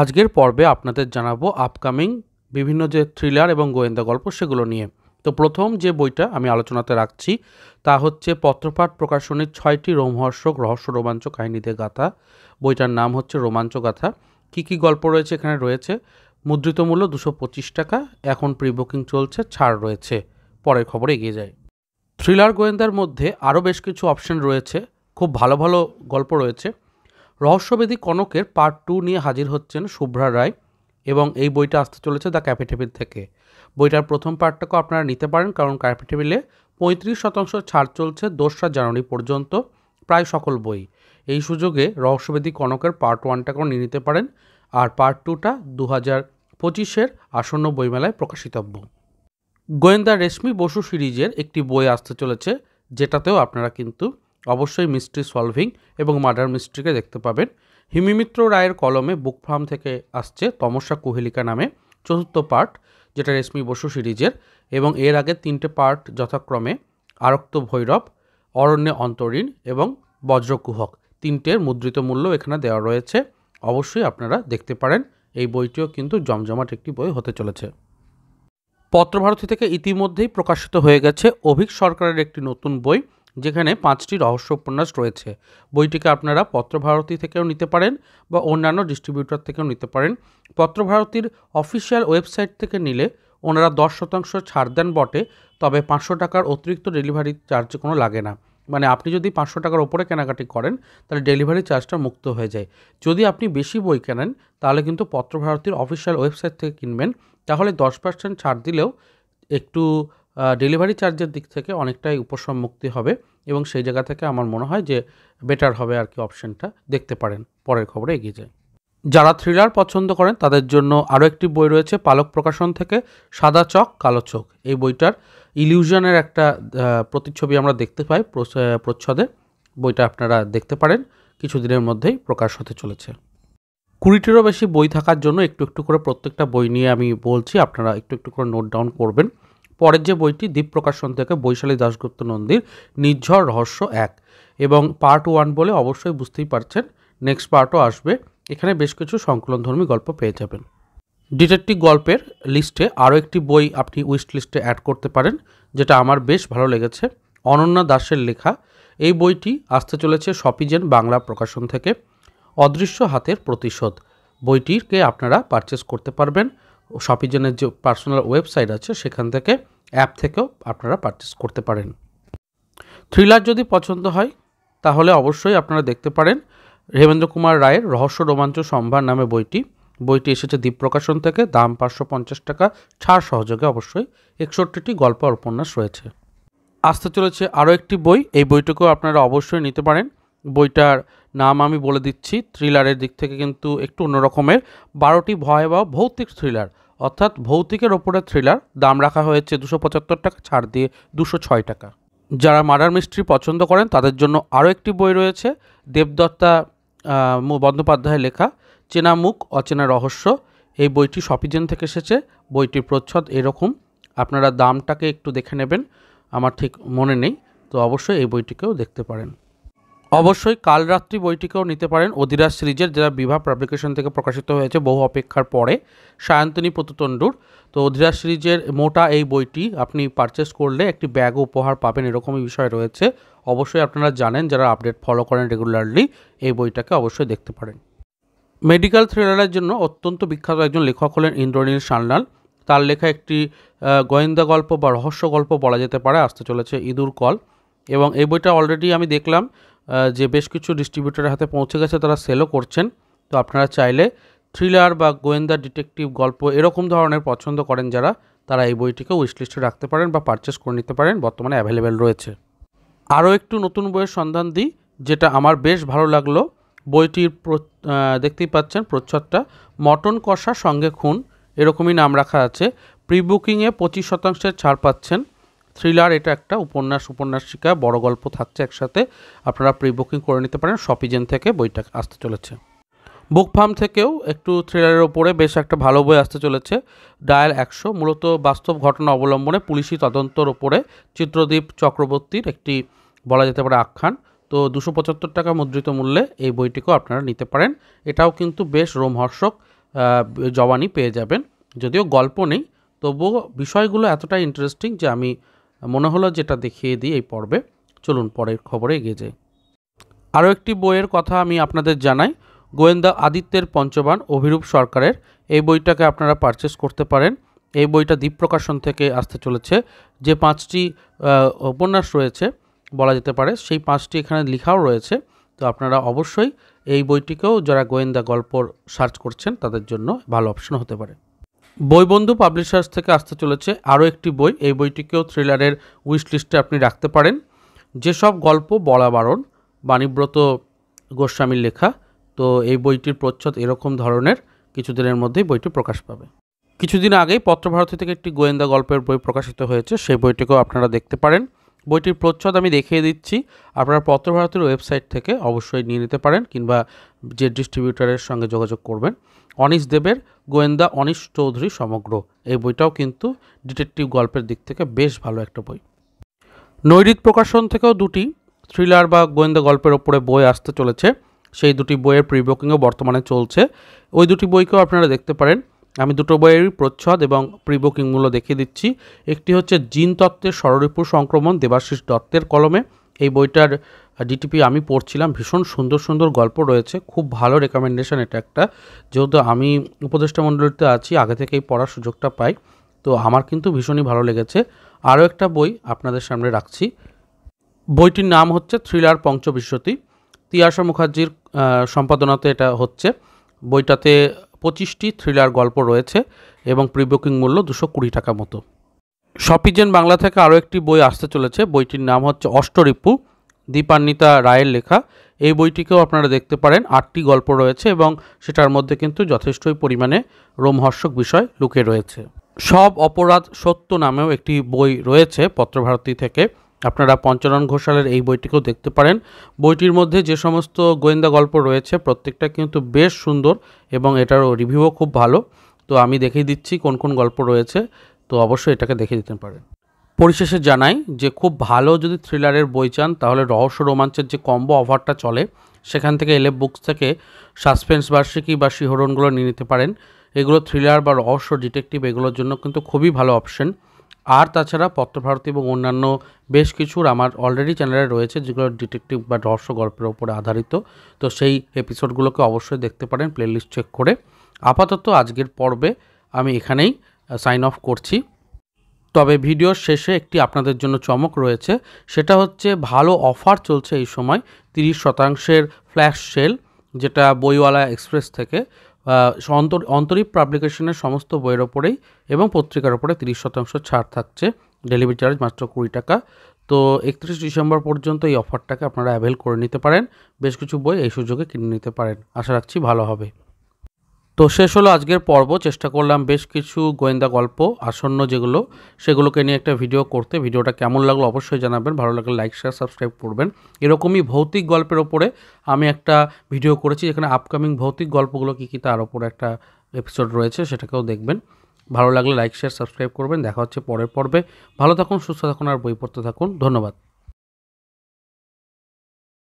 আজকের পর্বে আপনাদের জানাবো আপকামিং বিভিন্ন যে থ্রিলার এবং গোয়েন্দা গল্প সেগুলো নিয়ে। তো প্রথম যে বইটা আমি আলোচনাতে রাখছি তা হচ্ছে পত্রপাঠ প্রকাশনীর 6টি রোমহর্ষক রহস্য রোমাঞ্চ কাহিনীতে গাথা। বইটার নাম হচ্ছে রোমাঞ্চ গাথা। কী কী গল্প রয়েছে এখানে রয়েছে? মুদ্রিত মূল্য 225 টাকা, এখন প্রি বুকিং চলছে, ছাড় রয়েছে। পরের খবরে এগিয়ে যায়। থ্রিলার গোয়েন্দার মধ্যে আরও বেশ কিছু অপশন রয়েছে, খুব ভালো ভালো গল্প রয়েছে। রহস্যবেদী কনকের পার্ট 2 নিয়ে হাজির হচ্ছেন শুভ্রা রায় এবং এই বইটা আসতে চলেছে দ্য ক্যাফে টেবিল থেকে। বইটার প্রথম পার্টটাকেও আপনারা নিতে পারেন, কারণ ক্যাফে টেবিলে 35% ছাড় চলছে 2রা জানুয়ারি পর্যন্ত প্রায় সকল বই। এই সুযোগে রহস্যবেদী কনকের পার্ট 1টাকেও নিয়ে নিতে পারেন, আর পার্ট 2টা 2025-এর আসন্ন বইমেলায় প্রকাশিতব্য। গোয়েন্দা রেশমি বসু সিরিজের একটি বই আসতে চলেছে, যেটাতেও আপনারা কিন্তু অবশ্যই মিস্ট্রি সলভিং এবং মার্ডার মিস্ট্রিকে দেখতে পাবেন। হিমিমিত্র রায়ের কলমে বুক ফার্ম থেকে আসছে তমস্যা কুহেলিকা নামে 4র্থ পার্ট, যেটা রেশমি বসু সিরিজের, এবং এর আগে 3টে পার্ট যথাক্রমে আরক্ত ভৈরব, অরণ্যে অন্তরীণ এবং বজ্রকুহক। 3টের মুদ্রিত মূল্য এখানে দেওয়া রয়েছে, অবশ্যই আপনারা দেখতে পারেন। এই বইটিও কিন্তু জমজমাট একটি বই হতে চলেছে। পত্রভারতী থেকে ইতিমধ্যেই প্রকাশিত হয়ে গেছে অভিক সরকারের একটি নতুন বই, যেখানে 5টি রহস্য উপন্যাস রয়েছে। বইটিকে আপনারা পত্রভারতী থেকেও নিতে পারেন বা অন্যান্য ডিস্ট্রিবিউটর থেকেও নিতে পারেন। পত্রভারতীর অফিসিয়াল ওয়েবসাইট থেকে নিলে ওনারা 10% ছাড় দেন বটে, তবে 500 টাকার অতিরিক্ত ডেলিভারি চার্জ কোনো লাগে না। মানে আপনি যদি 500 টাকার ওপরে কেনাকাটি করেন তাহলে ডেলিভারি চার্জটা মুক্ত হয়ে যায়। যদি আপনি বেশি বই কেনেন তাহলে কিন্তু পত্রভারতীর অফিসিয়াল ওয়েবসাইট থেকে কিনবেন, তাহলে 10% ছাড় দিলেও একটু ডেলিভারি চার্জের দিক থেকে অনেকটাই উপশম মুক্তি হবে, এবং সেই জায়গা থেকে আমার মনে হয় যে বেটার হবে আর কি। অপশানটা দেখতে পারেন। পরের খবরে এগিয়ে যায়। যারা থ্রিলার পছন্দ করেন তাদের জন্য আরও একটি বই রয়েছে পালক প্রকাশন থেকে, সাদা চক কালো চোখ। এই বইটার ইলিউশনের একটা প্রতিচ্ছবি আমরা দেখতে পাই প্রচ্ছদে। বইটা আপনারা দেখতে পারেন, কিছুদিনের মধ্যেই প্রকাশ হতে চলেছে। 20টিরও বেশি বই থাকার জন্য একটু একটু করে প্রত্যেকটা বই নিয়ে আমি বলছি, আপনারা একটু একটু করে নোট ডাউন করবেন। পরের যে বইটি দ্বীপ প্রকাশন থেকে, বৈশালী দাশগুপ্ত নন্দীর নির্ঝর রহস্য 1, এবং পার্ট 1 বলে অবশ্যই বুঝতেই পারছেন, নেক্সট পার্টও আসবে। এখানে বেশ কিছু সংকলনধর্মী গল্প পেয়ে যাবেন। ডিটেকটিভ গল্পের লিস্টে আরও একটি বই আপনি উইশ লিস্টে অ্যাড করতে পারেন, যেটা আমার বেশ ভালো লেগেছে, অনন্যা দাসের লেখা। এই বইটি আসতে চলেছে শপিজেন বাংলা প্রকাশন থেকে, অদৃশ্য হাতের প্রতিশোধ। বইটিকে আপনারা পারচেস করতে পারবেন শপিজেনের যে পার্সোনাল ওয়েবসাইট আছে সেখান থেকে, অ্যাপ থেকেও আপনারা পারচেস করতে পারেন। থ্রিলার যদি পছন্দ হয় তাহলে অবশ্যই আপনারা দেখতে পারেন হেমেন্দ্র কুমার রায়ের রহস্য রোমাঞ্চ সম্ভার নামে বইটি এসেছে দ্বীপ প্রকাশন থেকে, দাম 550 টাকা, ছাড় সহযোগে অবশ্যই। 61টি গল্প আর উপন্যাস রয়েছে। আসতে চলেছে আরও একটি বই, এই বইটাকেও আপনারা অবশ্যই নিতে পারেন। বইটার নাম আমি বলে দিচ্ছি, থ্রিলারের দিক থেকে কিন্তু একটু অন্যরকমের, 12টি ভয়াবহ ভৌতিক থ্রিলার, অর্থাৎ ভৌতিকের ওপরে থ্রিলার। দাম রাখা হয়েছে 275 টাকা, ছাড় দিয়ে 206 টাকা। যারা মার্ডার মিস্ট্রি পছন্দ করেন তাদের জন্য আরও একটি বই রয়েছে, দেবদত্তা বন্দ্যোপাধ্যায়ের লেখা চেনা মুখ অচেনা রহস্য। এই বইটি শপিজেন থেকে এসেছে। বইটির প্রচ্ছদ এরকম, আপনারা দামটাকে একটু দেখে নেবেন, আমার ঠিক মনে নেই, তো অবশ্যই এই বইটিকেও দেখতে পারেন। অবশ্যই কালরাত্রি বইটিকেও নিতে পারেন, অধিরাজ সিরিজের, যেটা বিভা পাবলিকেশন থেকে প্রকাশিত হয়েছে বহু অপেক্ষার পরে, সায়ন্তনী প্রতুতণ্ডুর। তো অধিরাজ সিরিজের মোটা এই বইটি আপনি পারচেস করলে একটি ব্যাগও উপহার পাবেন, এরকমই বিষয় রয়েছে। অবশ্যই আপনারা জানেন, যারা আপডেট ফলো করেন রেগুলারলি, এই বইটাকে অবশ্যই দেখতে পারেন। মেডিকেল থ্রিলারের জন্য অত্যন্ত বিখ্যাত একজন লেখক হলেন ইন্দ্রনীল সান্যাল। তার লেখা একটি গোয়েন্দা গল্প বা রহস্য গল্প বলা যেতে পারে, আসতে চলেছে ইঁদুর কল। এবং এই বইটা অলরেডি আমি দেখলাম যে বেশ কিছু ডিস্ট্রিবিউটরের হাতে পৌঁছে গেছে, তারা সেলও করছেন। তো আপনারা চাইলে থ্রিলার বা গোয়েন্দা ডিটেকটিভ গল্প এরকম ধরনের পছন্দ করেন যারা, তারা এই বইটিকে উইশ লিস্টে রাখতে পারেন বা পারচেস করে নিতে পারেন, বর্তমানে অ্যাভেলেবেল রয়েছে। আরও একটু নতুন বইয়ের সন্ধান দিই, যেটা আমার বেশ ভালো লাগলো। বইটির দেখতেই পাচ্ছেন প্রচ্ছদটা, মটন কষা সঙ্গে খুন, এরকমই নাম রাখা আছে। প্রি বুকিংয়ে 25% ছাড় পাচ্ছেন। থ্রিলার, এটা একটা উপন্যাসিকা, বড় গল্প থাকছে একসাথে। আপনারা প্রি বুকিং করে নিতে পারেন শপিজেন থেকে, বইটা আসতে চলেছে। বুক ফার্ম থেকেও একটু থ্রিলারের ওপরে বেশ একটা ভালো বই আসতে চলেছে, ডায়াল 100, মূলত বাস্তব ঘটনা অবলম্বনে পুলিশি তদন্তর ওপরে চিত্রদীপ চক্রবর্তীর একটি বলা যেতে পারে আখ্যান। তো 275 টাকা মুদ্রিত মূল্যে এই বইটিকেও আপনারা নিতে পারেন। এটাও কিন্তু বেশ রোমহর্ষক জওয়ানি পেয়ে যাবেন। যদিও গল্প নেই, তবুও বিষয়গুলো এতটাই ইন্টারেস্টিং যে আমি মনে হলো যেটা দেখিয়ে দিই এই পর্বে। চলুন পরের খবরে এগিয়ে যাই। আরও একটি বইয়ের কথা আমি আপনাদের জানাই, গোয়েন্দা আদিত্যের পঞ্চবান অভিরূপ সরকারের। এই বইটাকে আপনারা পারচেস করতে পারেন। এই বইটা দ্বীপ প্রকাশন থেকে আসতে চলেছে। যে 5টি উপন্যাস রয়েছে বলা যেতে পারে, সেই 5টি এখানে লেখাও রয়েছে। তো আপনারা অবশ্যই এই বইটিকেও, যারা গোয়েন্দা গল্প সার্চ করছেন তাদের জন্য ভালো অপশন হতে পারে। বইবন্ধু পাবলিশার্স থেকে আসতে চলেছে আরও একটি বই। এই বইটিকেও থ্রিলারের উইশ লিস্টে আপনি রাখতে পারেন। যেসব গল্প বলা বারণ, বাণীব্রত গোস্বামীর লেখা। তো এই বইটির প্রচ্ছদ এরকম ধরনের, কিছুদিনের মধ্যেই বইটি প্রকাশ পাবে। কিছুদিন আগেই পত্রভারতী থেকে একটি গোয়েন্দা গল্পের বই প্রকাশিত হয়েছে, সেই বইটিকেও আপনারা দেখতে পারেন। বইটির প্রচ্ছদ আমি দেখিয়ে দিচ্ছি, আপনারা পত্রভারতীর ওয়েবসাইট থেকে অবশ্যই নিয়ে নিতে পারেন, কিংবা যে ডিস্ট্রিবিউটারের সঙ্গে যোগাযোগ করবেন। অনিশ দেবের গোয়েন্দা অনিশ চৌধুরী সমগ্র, এই বইটাও কিন্তু ডিটেকটিভ গল্পের দিক থেকে বেশ ভালো একটা বই। নৈরিত প্রকাশন থেকেও দুটি থ্রিলার বা গোয়েন্দা গল্পের ওপরে বই আসতে চলেছে। সেই দুটি বইয়ের প্রি বুকিংও বর্তমানে চলছে। ওই দুটি বইকেও আপনারা দেখতে পারেন। আমি দুটো বইয়েরই প্রচ্ছদ এবং প্রি বুকিং মূল্য দেখিয়ে দিচ্ছি। একটি হচ্ছে জিন তত্ত্বের ষড়রিপু সংক্রমণ, দেবাশিস দত্তের কলমে। এই বইটার ডিটিপি আমি পড়ছিলাম, ভীষণ সুন্দর সুন্দর গল্প রয়েছে, খুব ভালো রেকমেন্ডেশন এটা একটা। যেহেতু আমি উপদেষ্টা মণ্ডলীতে আছি, আগে থেকেই পড়ার সুযোগটা পাই, তো আমার কিন্তু ভীষণই ভালো লেগেছে। আরও একটা বই আপনাদের সামনে রাখছি। বইটির নাম হচ্ছে থ্রিলার পঞ্চবিংশতি। তিয়াশা মুখার্জির সম্পাদনাতে এটা হচ্ছে। বইটাতে 25টি থ্রিলার গল্প রয়েছে এবং প্রি বুকিং মূল্য 220 টাকা মতো। শপিজেন বাংলা থেকে আরও একটি বই আসতে চলেছে। বইটির নাম হচ্ছে অষ্টরিপু, দীপান্বিতা রায়ের লেখা। এই বইটিকেও আপনারা দেখতে পারেন। 8টি গল্প রয়েছে এবং সেটার মধ্যে কিন্তু যথেষ্টই পরিমাণে রোমহর্ষক বিষয় লুকিয়ে রয়েছে। সব অপরাধ সত্য নামেও একটি বই রয়েছে পত্রভারতী থেকে, আপনারা পঞ্চানন ঘোষালের এই বইটিকেও দেখতে পারেন। বইটির মধ্যে যে সমস্ত গোয়েন্দা গল্প রয়েছে প্রত্যেকটা কিন্তু বেশ সুন্দর এবং এটারও রিভিউও খুব ভালো। তো আমি দেখিয়ে দিচ্ছি কোন কোন গল্প রয়েছে, তো অবশ্যই এটাকে দেখে দিতে পারেন। পরিশেষে জানাই যে খুব ভালো যদি থ্রিলারের বই চান, তাহলে রহস্য রোমাঞ্চের যে কম্বো অফারটা চলে সেখান থেকে এলএফ বুকস থেকে সাসপেন্স বার্ষিকী বা শিহরণগুলো নিয়ে নিতে পারেন। এগুলো থ্রিলার বা রহস্য ডিটেকটিভ এগুলোর জন্য কিন্তু খুবই ভালো অপশন। আর তাছাড়া পত্রভারতী এবং অন্যান্য বেশ কিছুর আমার অলরেডি চ্যানেলে রয়েছে, যেগুলো ডিটেকটিভ বা রহস্য গল্পের উপরে আধারিত। তো সেই এপিসোডগুলোকে অবশ্যই দেখতে পারেন প্লেলিস্ট চেক করে। আপাতত আজকের পর্বে আমি এখানেই সাইন অফ করছি। তবে ভিডিওর শেষে একটি আপনাদের জন্য চমক রয়েছে, সেটা হচ্ছে ভালো অফার চলছে এই সময় 30% ফ্ল্যাশ সেল, যেটা বইওয়ালা এক্সপ্রেস থেকে অন্তরীপ পাবলিকেশনের সমস্ত বইয়ের ওপরেই এবং পত্রিকার ওপরে 30% ছাড় থাকছে। ডেলিভারি চার্জ মাত্র 20 টাকা। তো 31 ডিসেম্বর পর্যন্ত এই অফারটাকে আপনারা অ্যাভেল করে নিতে পারেন। বেশ কিছু বই এই সুযোগে কিনে নিতে পারেন, আশা রাখছি ভালো হবে। তো শেষ হলো আজকের পর্ব। চেষ্টা করলাম বেশ কিছু গোয়েন্দা গল্প আসন্ন যেগুলো, সেগুলোকে নিয়ে একটা ভিডিও করতে। ভিডিওটা কেমন লাগলো অবশ্যই জানাবেন, ভালো লাগলে লাইক শেয়ার সাবস্ক্রাইব করবেন। এরকমই ভৌতিক গল্পের ওপরে আমি একটা ভিডিও করেছি, যেখানে আপকামিং ভৌতিক গল্পগুলো কী কী তার ওপরে একটা এপিসোড রয়েছে, সেটাকেও দেখবেন। ভালো লাগলে লাইক শেয়ার সাবস্ক্রাইব করবেন। দেখা হচ্ছে পরের পর্বে। ভালো থাকুন, সুস্থ থাকুন আর বই পড়তে থাকুন। ধন্যবাদ।